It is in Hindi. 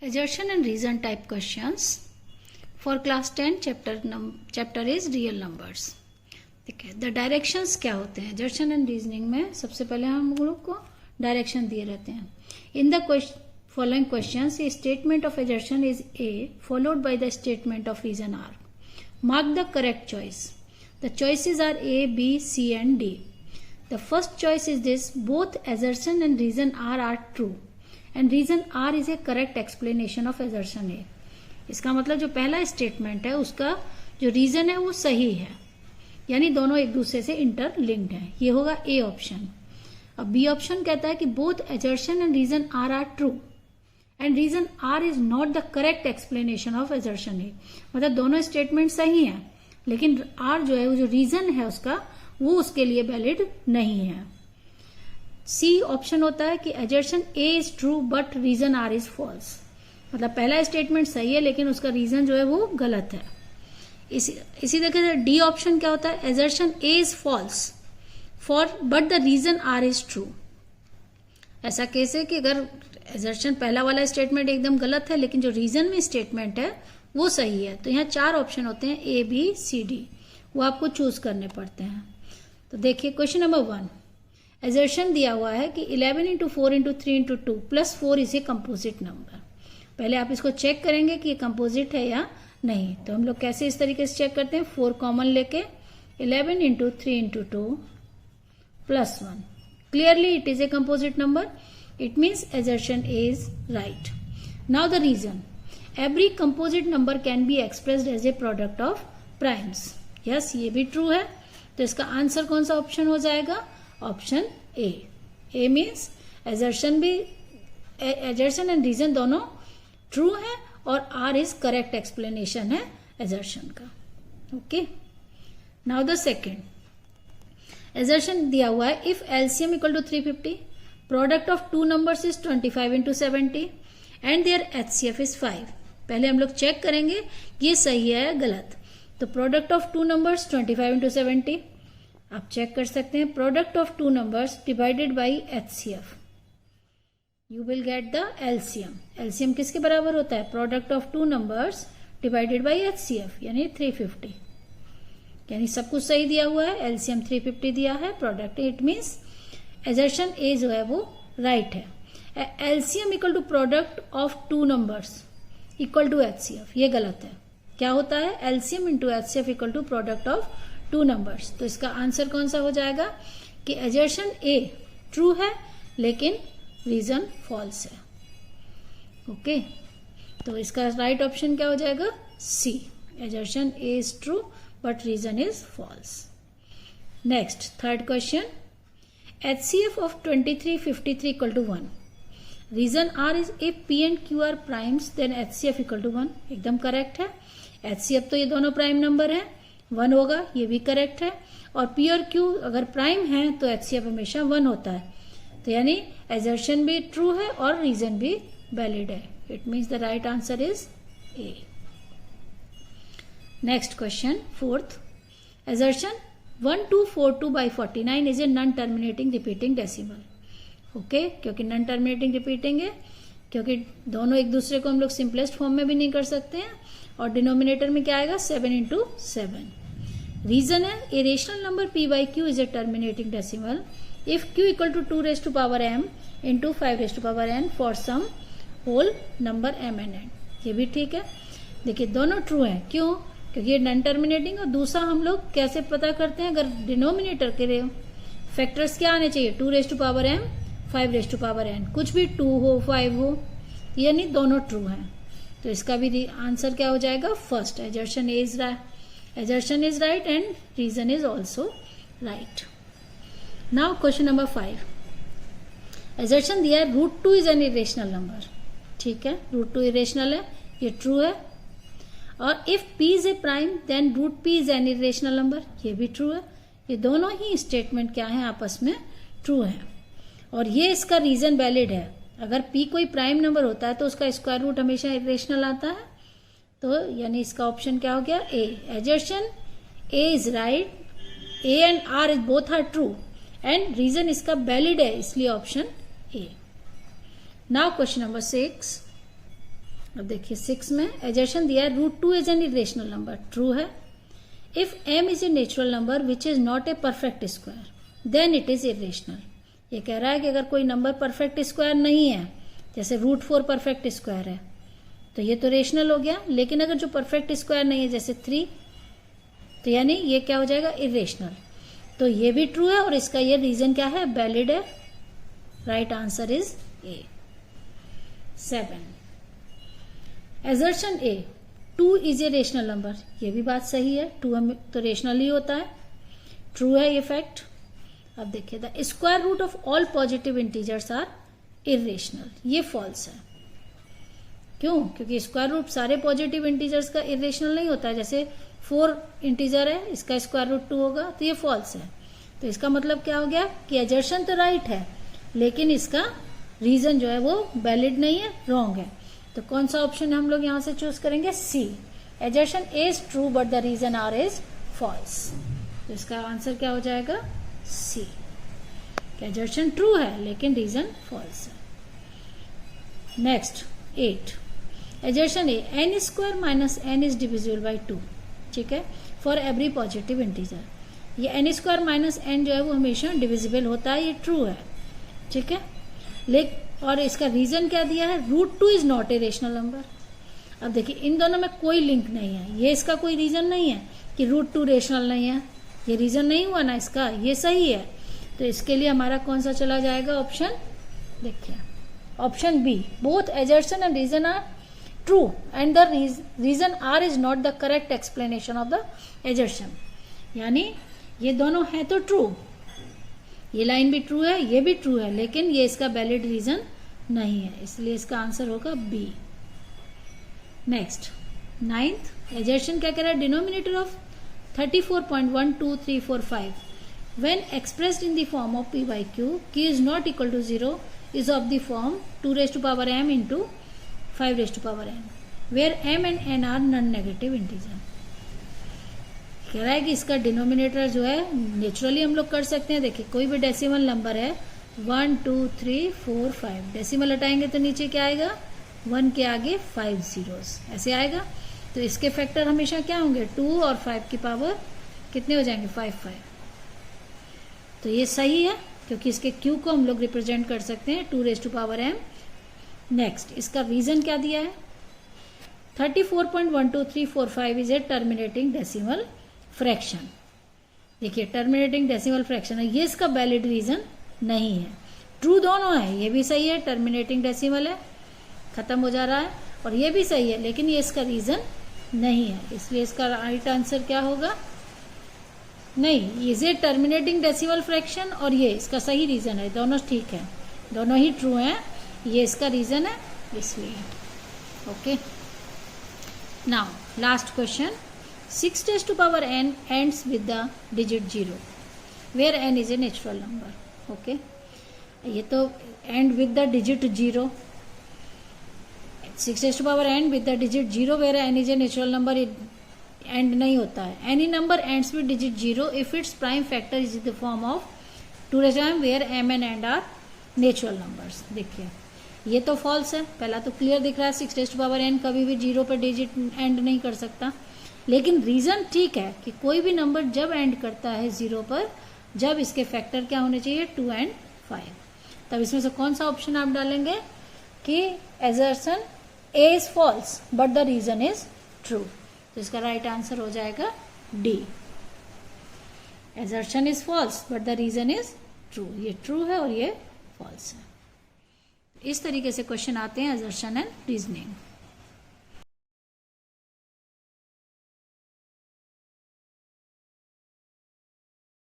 Assertion and reason type questions for class 10 chapter is real numbers. ठीक है, द डायरेक्शंस क्या होते हैं assertion and reasoning में? सबसे पहले हम लोग को डायरेक्शन दिए रहते हैं. In the following questions, a statement of assertion is A followed by the statement of reason R. Mark the correct choice. The choices are A, B, C and D. The first choice is this: both assertion and reason R are true. And reason R is a correct explanation of assertion A. इसका मतलब जो पहला स्टेटमेंट है उसका जो रीजन है वो सही है, यानी दोनों एक दूसरे से इंटरलिंक्ड है. ये होगा ए ऑप्शन. अब बी ऑप्शन कहता है कि both assertion and reason are true and reason R is not the correct explanation of assertion A. मतलब दोनों स्टेटमेंट सही है लेकिन आर जो है वो जो रीजन है उसका वो उसके लिए वैलिड नहीं है. सी ऑप्शन होता है कि assertion A is true but reason R is false. मतलब पहला स्टेटमेंट सही है लेकिन उसका रीजन जो है वो गलत है. इसी तरह से डी ऑप्शन क्या होता है? assertion A is false for but the reason R is true. ऐसा केस है कि अगर assertion पहला वाला स्टेटमेंट एकदम गलत है लेकिन जो रीजन में स्टेटमेंट है वो सही है. तो यहाँ 4 ऑप्शन होते हैं ए, बी, सी, डी. वो आपको चूज करने पड़ते हैं. तो देखिए क्वेश्चन नंबर 1. assertion दिया हुआ है कि 11 into 4 into 3 into 2 plus 4 is a composite number. पहले आप इसको चेक करेंगे कि ये कंपोजिट है या नहीं. तो हम लोग कैसे इस तरीके से चेक करते हैं? 4 कॉमन लेके 11 into 3 into 2 plus 1. Clearly it is a composite number. It means assertion A is right. Now the reason. Every composite number can be expressed as a product of primes. Yes, ये भी ट्रू है. तो इसका आंसर कौन सा ऑप्शन हो जाएगा? Option A. A means assertion and reason दोनों ट्रू है और आर इज करेक्ट एक्सप्लेनेशन है assertion का. Okay, now the second. assertion दिया हुआ है if LCM equal to 350, product of 2 numbers is 25 into 70 and their HCF is 5. पहले हम लोग चेक करेंगे ये सही है या गलत. तो प्रोडक्ट ऑफ 2 नंबर्स 25 इंटू 70 आप चेक कर सकते हैं. Product of 2 numbers divided by HCF, you will get the LCM. LCM किसके बराबर होता है? Product of 2 numbers divided by HCF यानी 350. यानी सब कुछ सही दिया हुआ है. LCM 350 दिया है, product. It means assertion A जो है वो राइट है. LCM equal to product of 2 numbers equal to HCF, ये गलत है. क्या होता है? LCM into HCF equal to product of 2 numbers. तो इसका आंसर कौन सा हो जाएगा कि assertion A ट्रू है लेकिन रीजन फॉल्स है. ओके, तो इसका राइट ऑप्शन क्या हो जाएगा? C. assertion A is true but reason is false. Next, third question. HCF of 2353 equal to 1. Reason R is if P and Q are primes then HCF equal to 1. एकदम करेक्ट है. HCF तो ये दोनों प्राइम नंबर है, 1 होगा, ये भी करेक्ट है. और P और Q अगर प्राइम है तो HCF हमेशा 1 होता है. तो यानी assertion भी ट्रू है और रीजन भी वैलिड है. It means the right answer is A. Next question, fourth. assertion 1242 by 49 is a non-terminating repeating decimal. Okay, क्योंकि नॉन टर्मिनेटिंग रिपीटिंग है, क्योंकि दोनों एक दूसरे को हम लोग सिंपलेस्ट फॉर्म में भी नहीं कर सकते हैं. और डिनोमिनेटर में क्या आएगा? 7 इंटू 7. रीजन है a rational number p by q is a terminating decimal if q equal to 2 raise to power m into 5 raise to power n for some whole number m and n. ये भी ठीक है. देखिए दोनों ट्रू है. क्यों? क्योंकि ये नॉन टर्मिनेटिंग. और दूसरा हम लोग कैसे पता करते हैं? अगर डिनोमिनेटर के फैक्टर्स क्या आने चाहिए? 2 raise to power m, 5 raise to power n. कुछ भी 2 हो 5 हो, यानी दोनों ट्रू हैं. तो इसका भी आंसर क्या हो जाएगा? First. assertion is right and reason is also right. Now question number 5. assertion दिया है √2 इज एन इरेशनल नंबर. ठीक है, √2 इरेशनल है, ये ट्रू है. और if p is a prime then √p is an irrational number, ये भी ट्रू है. ये दोनों ही स्टेटमेंट क्या है? आपस में ट्रू है. और ये इसका रीजन वैलिड है. अगर p कोई प्राइम नंबर होता है तो उसका स्क्वायर रूट हमेशा इरेशनल आता है. तो यानी इसका ऑप्शन क्या हो गया? A. assertion A is right, A and R is both are true and reason इसका वैलिड है, इसलिए option A. Now question number 6. अब देखिए 6 में एजर्शन दिया है √2 is an irrational number, true है। If m is a natural number which is not a perfect square then it is irrational. ये कह रहा है कि अगर कोई नंबर परफेक्ट स्क्वायर नहीं है, जैसे √4 परफेक्ट स्क्वायर है, तो ये तो रेशनल हो गया। लेकिन अगर जो परफेक्ट स्क्वायर नहीं है जैसे 3, तो यानी ये क्या हो जाएगा, इरेशनल। तो ये भी ट्रू है और इसका ये रीजन क्या है, वैलिड है। Right answer is a. 7 assertion A 2 is a rational number, ये भी बात सही है, 2 तो रेशनल ही होता है, ट्रू है ये फैक्ट। अब देखिए the square root of all positive integers are irrational, ये फॉल्स है। क्यों? क्योंकि स्क्वायर रूट सारे पॉजिटिव इंटीजर्स का इरेशनल नहीं होता है। जैसे 4 इंटीजर है, इसका स्क्वायर रूट 2 होगा, तो ये फॉल्स है। तो इसका मतलब क्या हो गया कि एजर्शन तो राइट है लेकिन इसका रीजन जो है वो वैलिड नहीं है, रॉन्ग है। तो कौन सा ऑप्शन हम लोग यहां से चूज करेंगे, C. Assertion A is true but the reason R is false. तो इसका आंसर क्या हो जाएगा, सी। एजर्शन ट्रू है लेकिन रीजन फॉल्स है। Next 8 assertion A n square minus n is divisible by 2, ठीक है, फॉर एवरी पॉजिटिव इंटीजर। ये एन स्क्वायर माइनस एन जो है वो हमेशा डिविजिबल होता है, ये ट्रू है, ठीक है। और इसका रीजन क्या दिया है, √2 is not A rational number. अब देखिए इन दोनों में कोई लिंक नहीं है, ये इसका कोई रीजन नहीं है कि √2 रेशनल नहीं है, ये रीजन नहीं हुआ ना इसका, ये सही है। तो इसके लिए हमारा कौन सा चला जाएगा ऑप्शन, देखिए option B. Both assertion and reason are true and the reason R is not the correct explanation of the assertion. यानी ये दोनों है तो ट्रू, ये लाइन भी ट्रू है, ये भी ट्रू है, लेकिन ये इसका वैलिड रीजन नहीं है, इसलिए इसका आंसर होगा बी। नेक्स्ट 9th एजर्शन क्या कह रहा है, denominator of 34.12345 when expressed in the form of p by q, q is not equal to 0 is of the form 2 raised to power m into 5 raised to power n where m and n are non-negative integer। कह रहा है कि इसका डिनोमिनेटर जो है नेचुरली हम लोग कर सकते हैं। देखिए कोई भी डेसिमल नंबर है 1 2 3 4 5, डेसिमल हटाएंगे तो नीचे क्या आएगा, 1 के आगे 5 zeros ऐसे आएगा। तो इसके फैक्टर हमेशा क्या होंगे, 2 और 5 की पावर कितने हो जाएंगे, 5 5। तो ये सही है क्योंकि इसके क्यू को हम लोग रिप्रेजेंट कर सकते हैं 2 raised to power m। Next इसका रीजन क्या दिया है, 34.12345 is a terminating decimal fraction. देखिए टर्मिनेटिंग डेसिमल फ्रैक्शन है, ये इसका वैलिड रीजन नहीं है। ट्रू दोनों है, ये भी सही है, टर्मिनेटिंग डेसिमल है, खत्म हो जा रहा है, और ये भी सही है लेकिन ये इसका रीजन नहीं है, इसलिए इसका राइट आंसर क्या होगा, नहीं, ये टर्मिनेटिंग डेसिमल फ्रैक्शन और ये इसका सही रीजन है, दोनों ठीक है, दोनों ही ट्रू हैं, ये इसका रीजन है इसलिए। Okay, now last question, 6 raised to power n ends with the digit 0 where n is a natural number। Okay, ये तो end with the digit 0, 6 raised to power n with the digit 0 where n is a natural number, and नहीं होता है। Any number ends with digit 0 if it's prime factor is in the form of 2 raised to m where m and n are natural numbers. देखिए ये तो फॉल्स है, पहला तो क्लियर दिख रहा है 6 raised to power n कभी भी 0 पर डिजिट एंड नहीं कर सकता, लेकिन रीजन ठीक है कि कोई भी नंबर जब एंड करता है 0 पर, जब इसके फैक्टर क्या होने चाहिए, 2 and 5। तब इसमें से कौन सा ऑप्शन आप डालेंगे कि assertion A is false but the reason is true. तो इसका राइट आंसर हो जाएगा D, assertion is false but the reason is true. ये ट्रू है और ये फॉल्स है। इस तरीके से क्वेश्चन आते हैं एजर्शन एंड रीजनिंग।